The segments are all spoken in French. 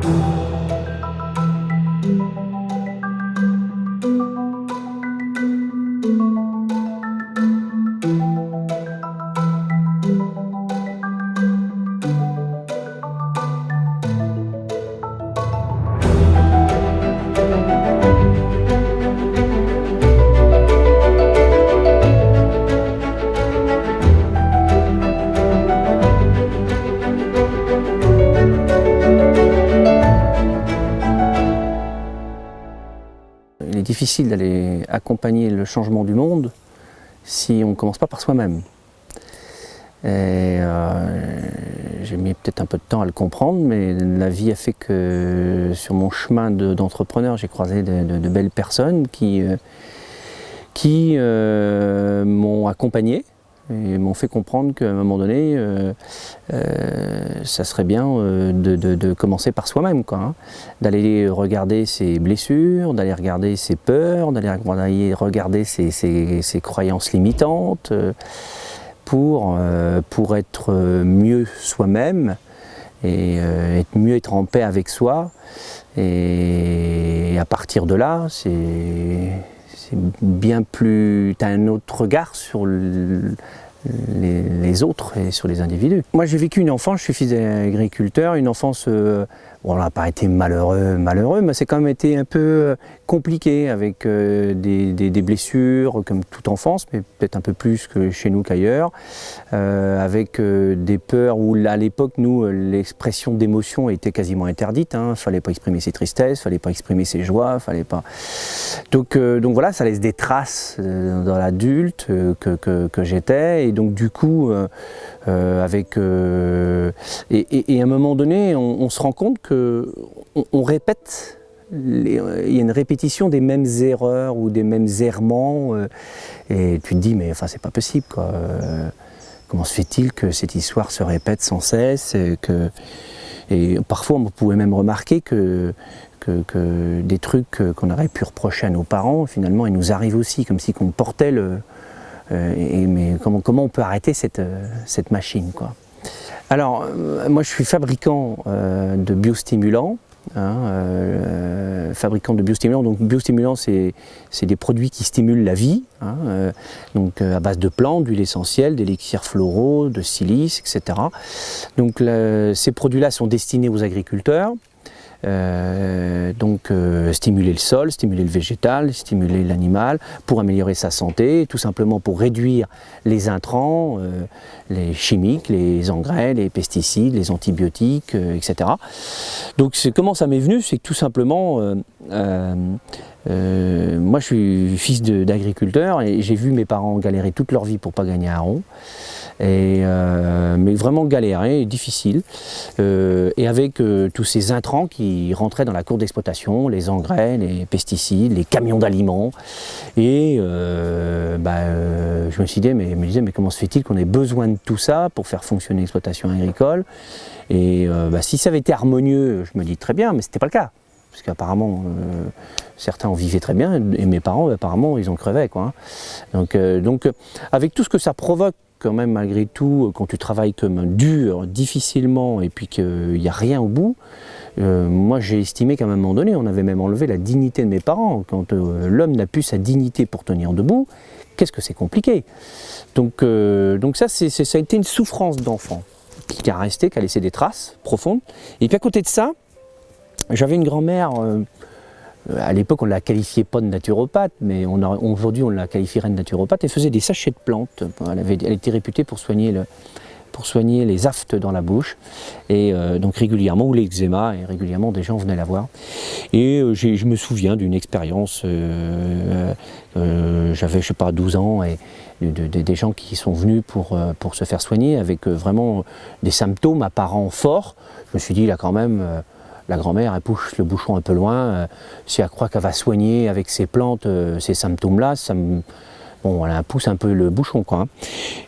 Il est difficile d'aller accompagner le changement du monde si on ne commence pas par soi-même. J'ai mis peut-être un peu de temps à le comprendre, mais la vie a fait que sur mon chemin d'entrepreneur, j'ai croisé de belles personnes qui m'ont accompagné et m'ont fait comprendre qu'à un moment donné, ça serait bien de commencer par soi-même, hein. D'aller regarder ses blessures, d'aller regarder ses peurs, d'aller regarder ses croyances limitantes pour être mieux soi-même et mieux être en paix avec soi. Et à partir de là, c'est bien plus... tu as un autre regard sur les autres et sur les individus. Moi j'ai vécu une enfance, je suis fils d'agriculteur, une enfance, on n'a pas été malheureux, mais c'est quand même été un peu compliqué avec des blessures comme toute enfance, mais peut-être un peu plus que chez nous qu'ailleurs, avec des peurs où à l'époque nous l'expression d'émotion était quasiment interdite, hein. Fallait pas exprimer ses tristesses, fallait pas exprimer ses joies, fallait pas... Donc voilà, ça laisse des traces dans l'adulte que j'étais, et donc du coup et à un moment donné on se rend compte qu'on répète, il y a une répétition des mêmes erreurs ou des mêmes errements, et tu te dis mais enfin c'est pas possible quoi. Comment se fait-il que cette histoire se répète sans cesse, et parfois on pouvait même remarquer que des trucs qu'on aurait pu reprocher à nos parents, finalement ils nous arrivent aussi, comme si on portait mais comment on peut arrêter cette machine, quoi. Alors moi je suis fabricant de biostimulants, hein, donc biostimulants c'est des produits qui stimulent la vie, hein, donc à base de plantes, d'huiles essentielles, d'élixirs floraux, de silice, etc. Donc ces produits-là sont destinés aux agriculteurs. Stimuler le sol, stimuler le végétal, stimuler l'animal pour améliorer sa santé, tout simplement pour réduire les intrants, les chimiques, les engrais, les pesticides, les antibiotiques, etc. Donc comment ça m'est venu, c'est que tout simplement, moi je suis fils d'agriculteur et j'ai vu mes parents galérer toute leur vie pour pas gagner un rond. Mais vraiment galéré, difficile, et avec tous ces intrants qui rentraient dans la cour d'exploitation, les engrais, les pesticides, les camions d'aliments, et je me suis dit, mais comment se fait-il qu'on ait besoin de tout ça pour faire fonctionner l'exploitation agricole, et si ça avait été harmonieux, je me dis très bien, mais c'était pas le cas. Parce qu'apparemment, certains en vivaient très bien, et mes parents, apparemment, ils en crevaient, quoi, hein. Donc, avec tout ce que ça provoque, quand même, malgré tout, quand tu travailles comme dur, difficilement, et puis qu'il n'y a rien au bout, moi j'ai estimé qu'à un moment donné, on avait même enlevé la dignité de mes parents. Quand l'homme n'a plus sa dignité pour tenir debout, qu'est-ce que c'est compliqué. Donc ça a été une souffrance d'enfant qui a resté, qui a laissé des traces profondes. Et puis à côté de ça, j'avais une grand-mère, à l'époque on ne la qualifiait pas de naturopathe, mais aujourd'hui on la qualifierait de naturopathe. Elle faisait des sachets de plantes, elle était réputée pour soigner les aftes dans la bouche, et donc régulièrement, ou l'eczéma, et régulièrement des gens venaient la voir. Et je me souviens d'une expérience, j'avais je sais pas 12 ans, et des gens qui sont venus pour se faire soigner avec vraiment des symptômes apparents forts. Je me suis dit là quand même, la grand-mère elle pousse le bouchon un peu loin, si elle croit qu'elle va soigner avec ses plantes ces symptômes-là, bon, elle pousse un peu le bouchon, quoi. Hein.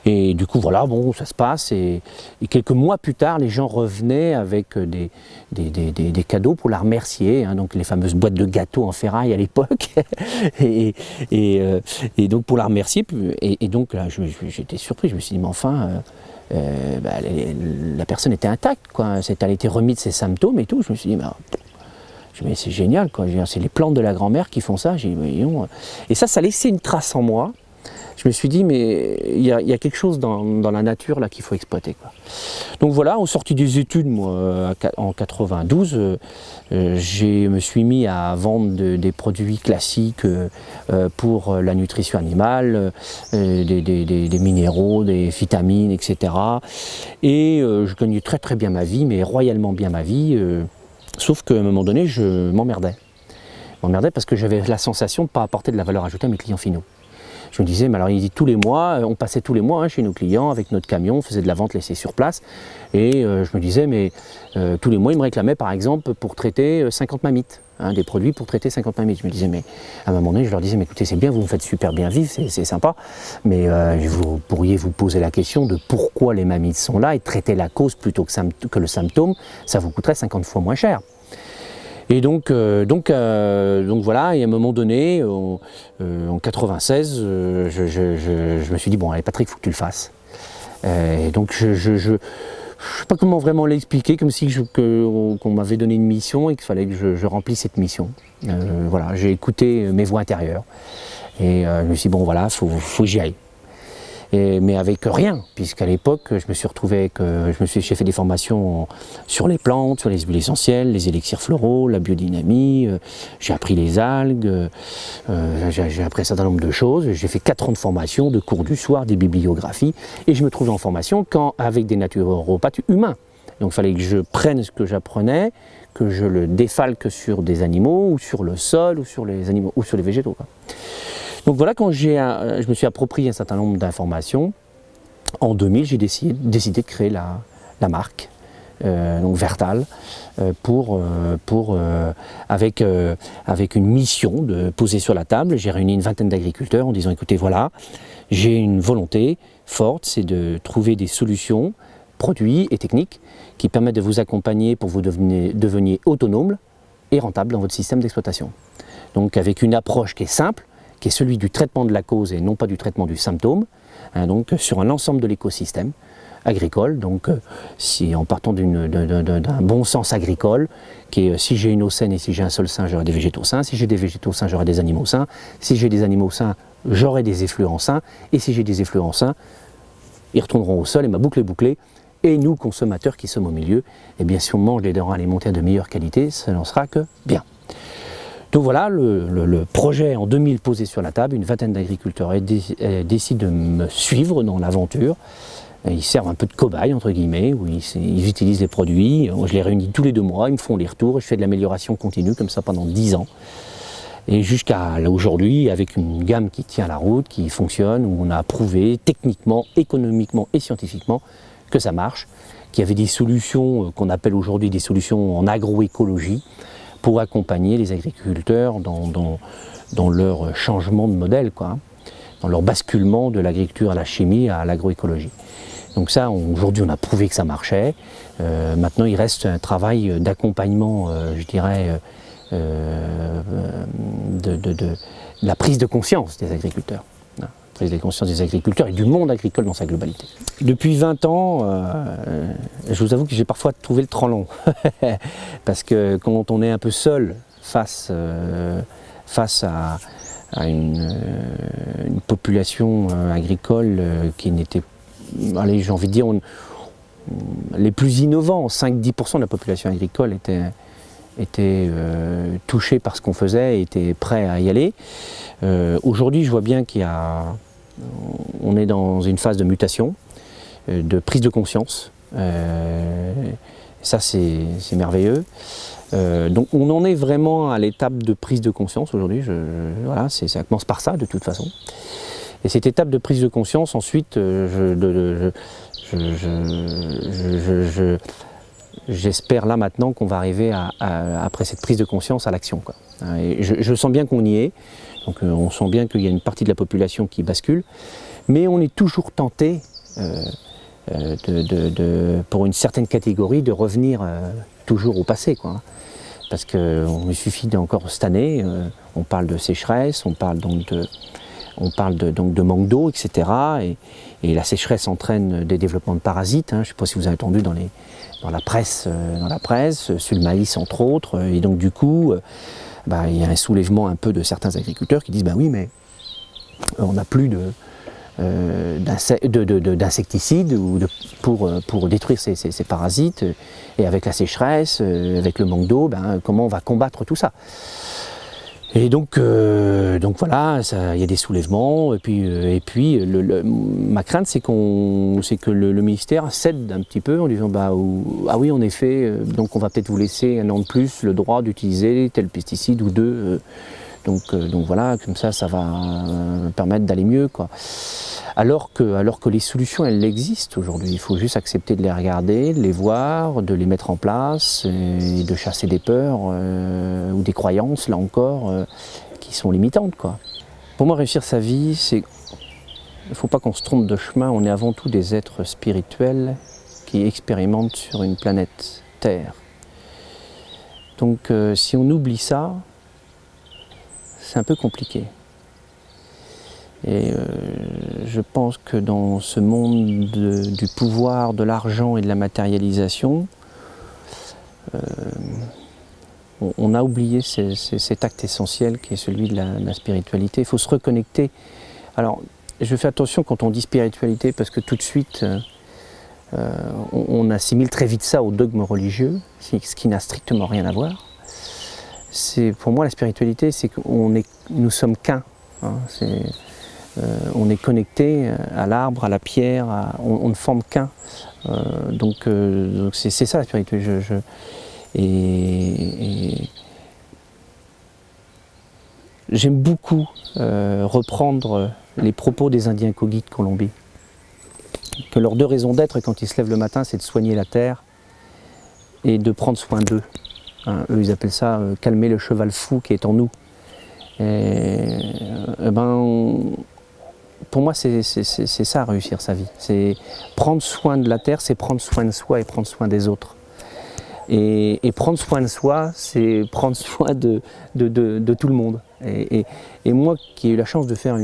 Et du coup, voilà, bon, ça se passe. Et quelques mois plus tard, les gens revenaient avec des cadeaux pour la remercier. Hein, donc les fameuses boîtes de gâteaux en ferraille à l'époque. et donc pour la remercier. Et donc là, j'étais surpris. Je me suis dit, mais enfin, la personne était intacte, quoi. Elle était remise de ses symptômes et tout. Je me suis dit, mais c'est génial, quoi. C'est les plantes de la grand-mère qui font ça. Et ça laissait une trace en moi. Je me suis dit, mais il y a quelque chose dans la nature là qu'il faut exploiter, quoi. Donc voilà, en sortie des études, moi, en 92, je me suis mis à vendre des produits classiques pour la nutrition animale, des minéraux, des vitamines, etc. Et je gagnais très très bien ma vie, mais royalement bien ma vie. Sauf qu'à un moment donné, je m'emmerdais. Parce que j'avais la sensation de ne pas apporter de la valeur ajoutée à mes clients finaux. Je me disais, mais alors il dit tous les mois, on passait tous les mois hein, chez nos clients avec notre camion, on faisait de la vente laissée sur place. Et je me disais, mais tous les mois, ils me réclamaient par exemple pour traiter 50 mammites, hein, des produits pour traiter 50 mammites. Je me disais, mais à un moment donné, je leur disais, mais écoutez, c'est bien, vous me faites super bien vivre, c'est sympa, mais vous pourriez vous poser la question de pourquoi les mammites sont là et traiter la cause plutôt que le symptôme, ça vous coûterait 50 fois moins cher. Et donc voilà, et à un moment donné, en 96, je me suis dit, bon allez Patrick, il faut que tu le fasses. Et donc je ne sais pas comment vraiment l'expliquer, comme si qu'on m'avait donné une mission et qu'il fallait que je remplisse cette mission. Voilà, j'ai écouté mes voix intérieures et je me suis dit, bon voilà, faut que j'y aille. Mais avec rien, puisqu'à l'époque, je me suis retrouvé j'ai fait des formations sur les plantes, sur les huiles essentielles, les élixirs floraux, la biodynamie, j'ai appris les algues, j'ai appris un certain nombre de choses, j'ai fait 4 ans de formation, de cours du soir, des bibliographies, et je me trouvais en formation avec des naturopathes humains. Donc il fallait que je prenne ce que j'apprenais, que je le défalque sur des animaux, ou sur le sol, ou sur les animaux, ou sur les végétaux, quoi. Donc voilà, quand je me suis approprié un certain nombre d'informations, en 2000, j'ai décidé de créer la marque, donc Vertal, avec une mission de poser sur la table. J'ai réuni une vingtaine d'agriculteurs en disant, écoutez, voilà, j'ai une volonté forte, c'est de trouver des solutions, produits et techniques qui permettent de vous accompagner pour que vous deveniez autonome et rentable dans votre système d'exploitation. Donc avec une approche qui est simple, qui est celui du traitement de la cause et non pas du traitement du symptôme, hein, donc sur un ensemble de l'écosystème agricole, donc en partant d'un bon sens agricole, qui est si j'ai une eau saine et si j'ai un sol sain, j'aurai des végétaux sains, si j'ai des végétaux sains, j'aurai des animaux sains, si j'ai des animaux sains, j'aurai des effluents sains, et si j'ai des effluents sains, ils retourneront au sol et ma boucle est bouclée. Et nous, consommateurs qui sommes au milieu, eh bien si on mange des denrées alimentaires de meilleure qualité, ça n'en sera que bien. Donc voilà, le projet en 2000 posé sur la table, une vingtaine d'agriculteurs décident de me suivre dans l'aventure. Ils servent un peu de cobaye, entre guillemets, où ils utilisent les produits. Je les réunis tous les 2 mois, ils me font les retours, et je fais de l'amélioration continue, comme ça pendant 10 ans. Et jusqu'à aujourd'hui, avec une gamme qui tient la route, qui fonctionne, où on a prouvé techniquement, économiquement et scientifiquement que ça marche, qu'il y avait des solutions qu'on appelle aujourd'hui des solutions en agroécologie, pour accompagner les agriculteurs dans leur changement de modèle, quoi, dans leur basculement de l'agriculture à la chimie à l'agroécologie. Donc ça, aujourd'hui, on a prouvé que ça marchait. Maintenant, il reste un travail d'accompagnement, je dirais, de la prise de conscience des agriculteurs. Prise de conscience des agriculteurs et du monde agricole dans sa globalité. Depuis 20 ans, je vous avoue que j'ai parfois trouvé le temps long. Parce que quand on est un peu seul face à une population agricole qui n'était, allez, j'ai envie de dire, les plus innovants, 5-10% de la population agricole étaient touchés par ce qu'on faisait et étaient prêts à y aller. Aujourd'hui, je vois bien on est dans une phase de mutation, de prise de conscience. Ça, c'est merveilleux. Donc, on en est vraiment à l'étape de prise de conscience aujourd'hui. Voilà, ça commence par ça, de toute façon. Et cette étape de prise de conscience, ensuite, j'espère là maintenant qu'on va arriver après cette prise de conscience à l'action, quoi. Et je sens bien qu'on y est. Donc on sent bien qu'il y a une partie de la population qui bascule, mais on est toujours tenté, pour une certaine catégorie, de revenir toujours au passé, quoi. Parce qu'il suffit encore cette année, on parle de sécheresse, on parle donc de manque d'eau, etc. Et la sécheresse entraîne des développements de parasites. Je ne sais pas si vous avez entendu dans la presse, sur le maïs entre autres. Et donc du coup, il y a un soulèvement un peu de certains agriculteurs qui disent oui, mais on n'a plus d'insecticides pour détruire ces parasites, et avec la sécheresse, avec le manque d'eau, comment on va combattre tout ça? Et donc voilà, il y a des soulèvements, et puis ma crainte c'est que le ministère cède un petit peu en disant ah oui en effet, donc on va peut-être vous laisser un an de plus le droit d'utiliser tel pesticide ou deux. Donc voilà, comme ça va permettre d'aller mieux, quoi. Alors que les solutions, elles existent aujourd'hui. Il faut juste accepter de les regarder, de les voir, de les mettre en place, et de chasser des peurs ou des croyances, là encore, qui sont limitantes, quoi. Pour moi, réussir sa vie, il ne faut pas qu'on se trompe de chemin. On est avant tout des êtres spirituels qui expérimentent sur une planète Terre. Donc si on oublie ça, c'est un peu compliqué. Et je pense que dans ce monde du pouvoir, de l'argent et de la matérialisation, on a oublié cet acte essentiel qui est celui de la spiritualité. Il faut se reconnecter. Alors, je fais attention quand on dit spiritualité, parce que tout de suite, on assimile très vite ça au dogme religieux, ce qui n'a strictement rien à voir. Pour moi, la spiritualité, c'est que nous sommes qu'un. On est connecté à l'arbre, à la pierre, on ne forme qu'un. Donc c'est ça la spiritualité. Et j'aime beaucoup reprendre les propos des Indiens Kogi de Colombie. Que leurs deux raisons d'être quand ils se lèvent le matin, c'est de soigner la terre et de prendre soin d'eux. Eux, ils appellent ça calmer le cheval fou qui est en nous. Pour moi, c'est ça, réussir sa vie. C'est prendre soin de la terre, c'est prendre soin de soi et prendre soin des autres. Et prendre soin de soi, c'est prendre soin de tout le monde. Et moi, qui ai eu la chance de faire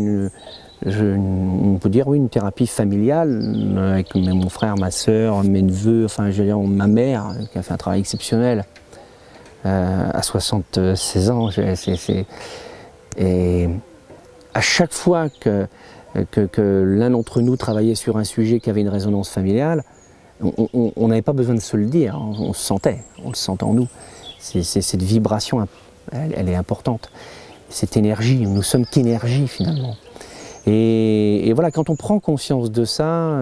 on peut dire oui, une thérapie familiale avec mon frère, ma soeur, mes neveux, ma mère, qui a fait un travail exceptionnel. À 76 ans, et à chaque fois que l'un d'entre nous travaillait sur un sujet qui avait une résonance familiale, on n'avait pas besoin de se le dire, on le sentait en nous. Cette vibration, elle est importante. Cette énergie, nous sommes qu'énergie finalement. Et voilà, quand on prend conscience de ça,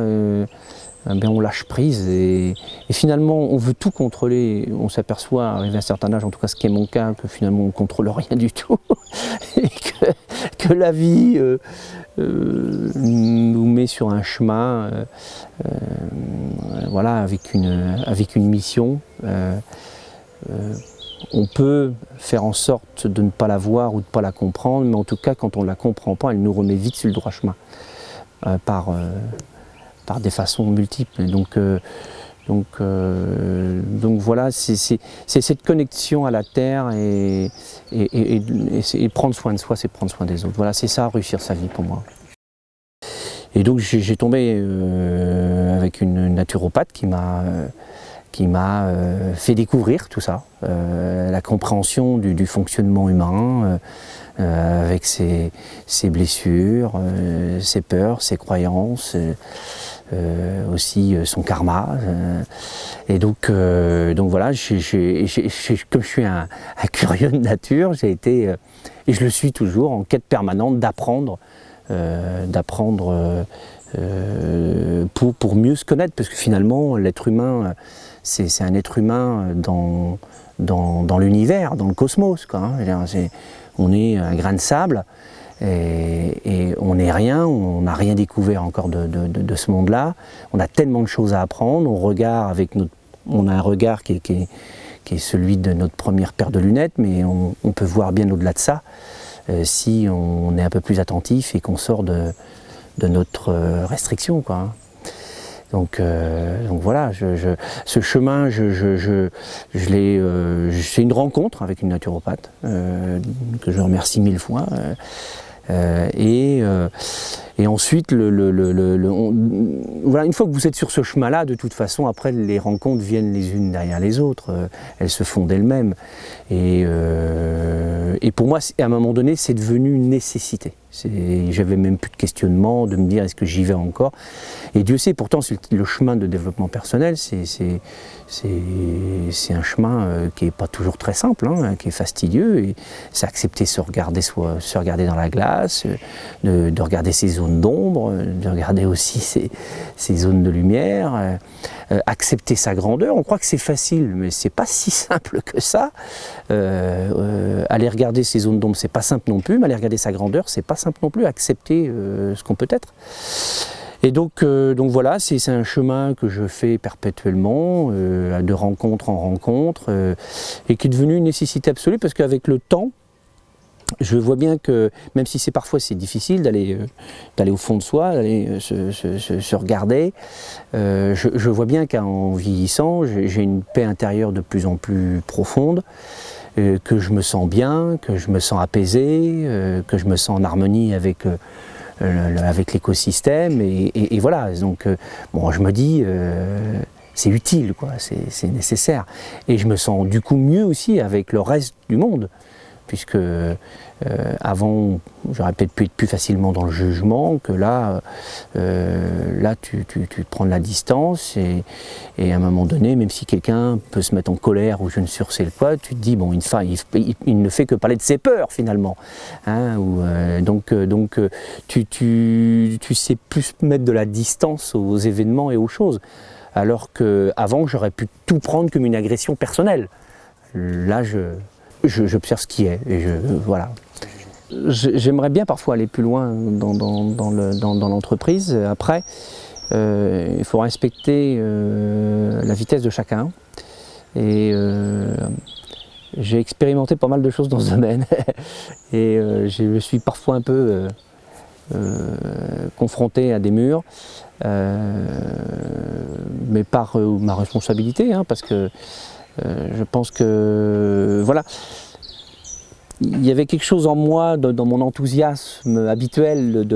on lâche prise et finalement on veut tout contrôler. On s'aperçoit, arrivé à un certain âge, en tout cas ce qui est mon cas, que finalement on ne contrôle rien du tout et que la vie nous met sur un chemin avec une mission. On peut faire en sorte de ne pas la voir ou de ne pas la comprendre, mais en tout cas quand on ne la comprend pas, elle nous remet vite sur le droit chemin par des façons multiples. Donc voilà, c'est cette connexion à la terre et prendre soin de soi, c'est prendre soin des autres. Voilà, c'est ça, réussir sa vie pour moi. Et donc j'ai tombé avec une naturopathe qui m'a fait découvrir tout ça, la compréhension du fonctionnement humain, avec ses blessures, ses peurs, ses croyances, aussi son karma. Et donc voilà, comme je suis un curieux de nature, j'ai été, et je le suis toujours, en quête permanente d'apprendre pour mieux se connaître, parce que finalement l'être humain, c'est un être humain dans l'univers, dans le cosmos, quoi, hein. On est un grain de sable et on n'est rien, on n'a rien découvert encore de ce monde-là. On a tellement de choses à apprendre, on a un regard qui est celui de notre première paire de lunettes, mais on peut voir bien au-delà de ça. si on est un peu plus attentif et qu'on sort de notre restriction, quoi. Donc voilà, ce chemin, c'est une rencontre avec une naturopathe que je remercie 1000 fois. Et ensuite, voilà, une fois que vous êtes sur ce chemin-là, de toute façon, après, les rencontres viennent les unes derrière les autres. Elles se font d'elles-mêmes. Et pour moi, à un moment donné, c'est devenu une nécessité. J'avais même plus de questionnement de me dire est-ce que j'y vais encore. Et Dieu sait, pourtant, le chemin de développement personnel, c'est un chemin qui n'est pas toujours très simple, hein, qui est fastidieux. Et c'est accepter se regarder dans la glace, de regarder ses zones d'ombre, de regarder aussi ses zones de lumière, accepter sa grandeur. On croit que c'est facile, mais c'est pas si simple que ça. Aller regarder ses zones d'ombre, c'est pas simple non plus, mais aller regarder sa grandeur, c'est pas simple non plus. Accepter ce qu'on peut être. Et donc voilà, c'est un chemin que je fais perpétuellement, de rencontre en rencontre, et qui est devenu une nécessité absolue parce qu'avec le temps, je vois bien que, même si parfois c'est difficile d'aller au fond de soi, d'aller se regarder, je vois bien qu'en vieillissant, j'ai une paix intérieure de plus en plus profonde, que je me sens bien, que je me sens apaisé, que je me sens en harmonie avec l'écosystème, et voilà. Donc bon, je me dis c'est utile, quoi, c'est nécessaire, et je me sens du coup mieux aussi avec le reste du monde, puisque avant j'aurais peut-être pu être plus facilement dans le jugement, que là tu prends de la distance, et à un moment donné, même si quelqu'un peut se mettre en colère ou je ne sais quoi, tu te dis bon, il ne fait que parler de ses peurs finalement, hein, donc tu sais plus mettre de la distance aux événements et aux choses, alors qu'avant j'aurais pu tout prendre comme une agression personnelle. Là j'observe ce qui est, et voilà. J'aimerais bien parfois aller plus loin dans l'entreprise. Après, il faut respecter la vitesse de chacun. Et j'ai expérimenté pas mal de choses dans ce domaine. Et je me suis parfois un peu confronté à des murs, mais par ma responsabilité, hein, parce que je pense que voilà, il y avait quelque chose en moi, dans mon enthousiasme habituel,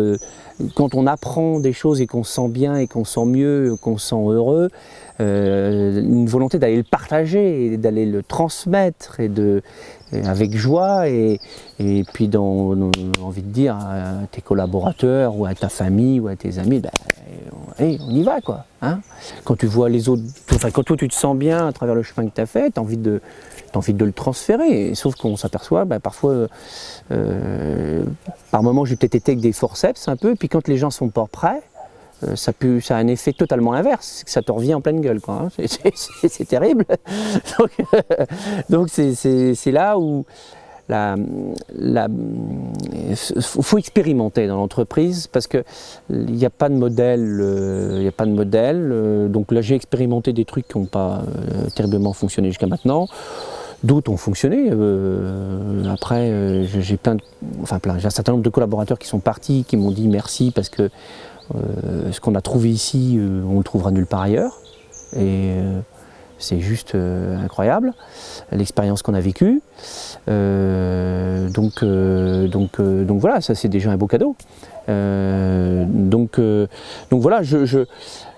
quand on apprend des choses et qu'on se sent bien et qu'on se sent mieux, qu'on se sent heureux, une volonté d'aller le partager, et d'aller le transmettre, avec joie, et puis envie de dire à tes collaborateurs ou à ta famille ou à tes amis, hey, on y va, quoi, hein. Quand tu vois les autres, enfin, quand toi tu te sens bien à travers le chemin que tu as fait, tu as envie de le transférer, sauf qu'on s'aperçoit parfois, par moments j'ai peut-être été avec des forceps un peu, et puis quand les gens sont pas prêts, ça a un effet totalement inverse, c'est que ça te revient en pleine gueule, quoi, hein. C'est terrible. Donc c'est là où faut expérimenter dans l'entreprise, parce qu'il n'y a pas de modèle, donc là j'ai expérimenté des trucs qui n'ont pas terriblement fonctionné jusqu'à maintenant. D'autres ont fonctionné. Après, j'ai un certain nombre de collaborateurs qui sont partis, qui m'ont dit merci, parce que ce qu'on a trouvé ici, on le trouvera nulle part ailleurs. Et c'est juste incroyable, l'expérience qu'on a vécue. Donc voilà, ça c'est déjà un beau cadeau. Donc voilà,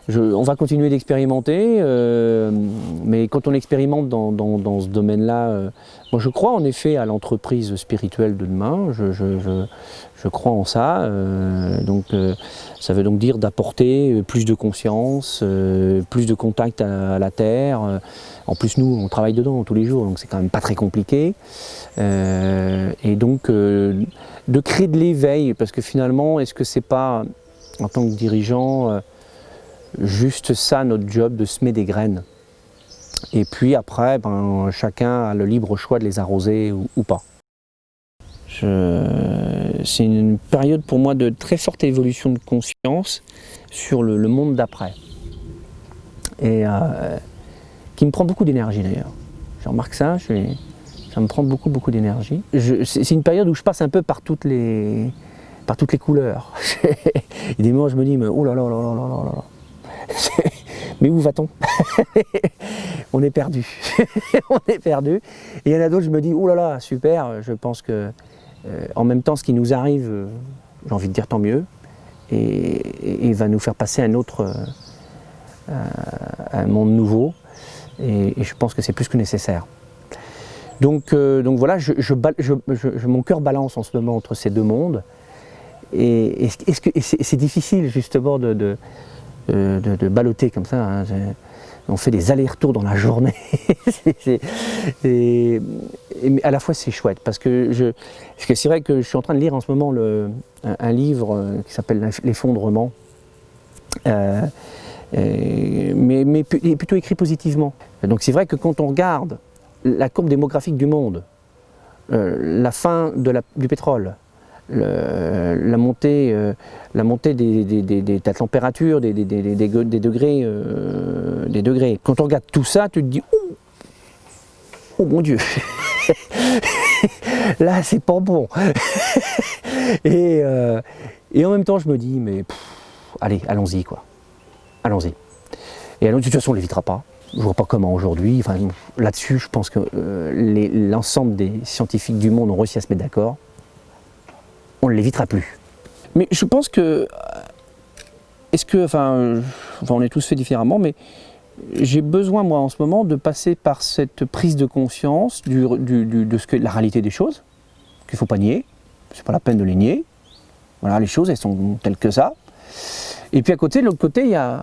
on va continuer d'expérimenter, mais quand on expérimente dans ce domaine-là, moi je crois en effet à l'entreprise spirituelle de demain, je crois en ça, ça veut donc dire d'apporter plus de conscience, plus de contact à la terre. En plus nous on travaille dedans tous les jours, donc c'est quand même pas très compliqué, et donc de créer de l'éveil, parce que finalement est-ce que c'est pas en tant que dirigeant juste ça notre job, de semer des graines, et puis après chacun a le libre choix de les arroser ou pas. C'est une période pour moi de très forte évolution de conscience sur le monde d'après, et qui me prend beaucoup d'énergie d'ailleurs. Je remarque ça, ça Ça me prend beaucoup, beaucoup d'énergie. C'est une période où je passe un peu par toutes les couleurs. Il y a des moments où je me dis, mais oh là là là là là là là. Mais où va-t-on? On est perdu. On est perdu. Et il y en a d'autres, je me dis, oh là là, super, je pense que en même temps, ce qui nous arrive, j'ai envie de dire tant mieux, et va nous faire passer un monde nouveau. Et je pense que c'est plus que nécessaire. Donc voilà, mon cœur balance en ce moment entre ces deux mondes. Et c'est difficile justement de balloter comme ça. Hein. On fait des allers-retours dans la journée. Mais à la fois c'est chouette parce que c'est vrai que je suis en train de lire en ce moment un livre qui s'appelle L'effondrement. Mais plutôt écrit positivement. Donc c'est vrai que quand on regarde la courbe démographique du monde, la fin du pétrole, la montée de la température, des degrés. Quand on regarde tout ça, tu te dis oh mon Dieu, là c'est pas bon. et en même temps je me dis mais allez, allons-y quoi, allons-y. Et alors de toute façon on ne l'évitera pas. Je ne vois pas comment aujourd'hui. Enfin, là-dessus, je pense que l'ensemble des scientifiques du monde ont réussi à se mettre d'accord. On ne l'évitera plus. Mais je pense que, on est tous faits différemment, mais j'ai besoin, moi, en ce moment, de passer par cette prise de conscience de ce que la réalité des choses, qu'il ne faut pas nier. C'est pas la peine de les nier. Voilà, les choses, elles sont telles que ça. Et puis à côté, de l'autre côté, il y a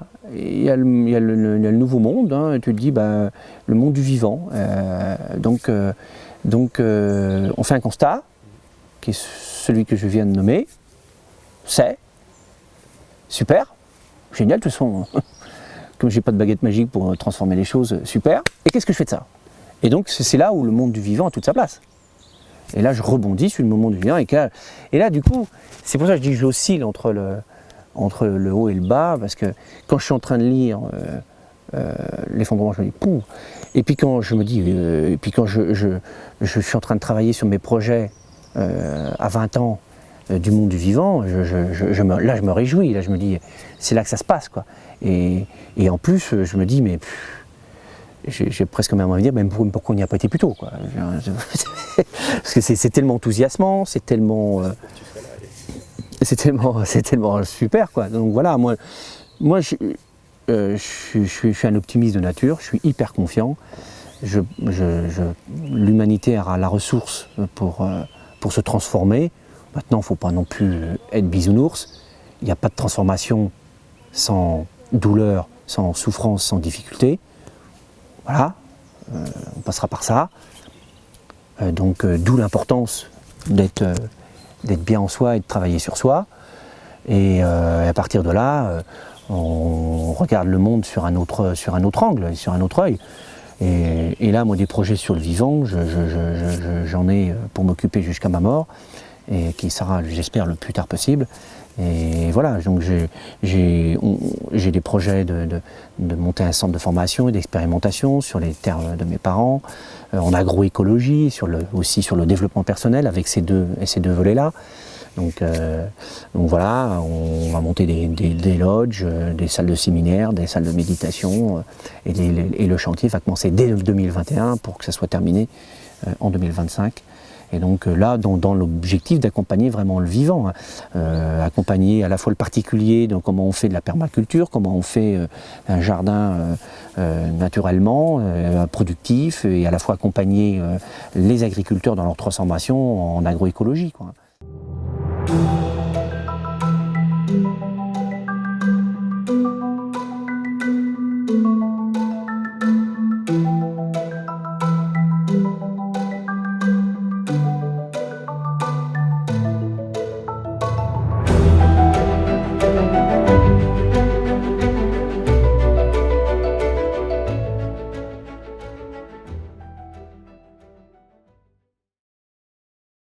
le nouveau monde. Hein, tu te dis, le monde du vivant. Donc, on fait un constat, qui est celui que je viens de nommer. C'est super, génial, de toute façon, comme j'ai pas de baguette magique pour transformer les choses, super. Et qu'est-ce que je fais de ça? Et donc c'est là où le monde du vivant a toute sa place. Et là, je rebondis sur le monde du vivant. Et là, du coup, c'est pour ça que je dis que j'oscille entre le haut et le bas, parce que quand je suis en train de lire l'effondrement, je me dis pouh. Et puis quand je me dis, je suis en train de travailler sur mes projets à 20 ans du monde du vivant, là je me réjouis, là je me dis, c'est là que ça se passe quoi. Et en plus, je me dis, mais j'ai presque même envie de dire, mais pourquoi on n'y a pas été plus tôt quoi. Parce que c'est tellement enthousiasmant, c'est tellement super quoi. Donc voilà, moi je suis un optimiste de nature, je suis hyper confiant. L'humanité aura la ressource pour se transformer. Maintenant, il ne faut pas non plus être bisounours. Il n'y a pas de transformation sans douleur, sans souffrance, sans difficulté. Voilà, on passera par ça. Donc d'où l'importance d'être bien en soi et de travailler sur soi. Et à partir de là, on regarde le monde sur un autre angle, sur un autre œil. Et là, moi, des projets sur le vivant, j'en ai pour m'occuper jusqu'à ma mort, et qui sera, j'espère, le plus tard possible. Et voilà, donc j'ai des projets de monter un centre de formation et d'expérimentation sur les terres de mes parents, en agroécologie, aussi sur le développement personnel avec ces deux volets-là. Donc voilà, on va monter des lodges, des salles de séminaire, des salles de méditation, et le chantier va commencer dès 2021 pour que ça soit terminé en 2025. Et donc là, dans l'objectif d'accompagner vraiment le vivant, accompagner à la fois le particulier, donc comment on fait de la permaculture, comment on fait un jardin naturellement, productif, et à la fois accompagner les agriculteurs dans leur transformation en agroécologie, quoi.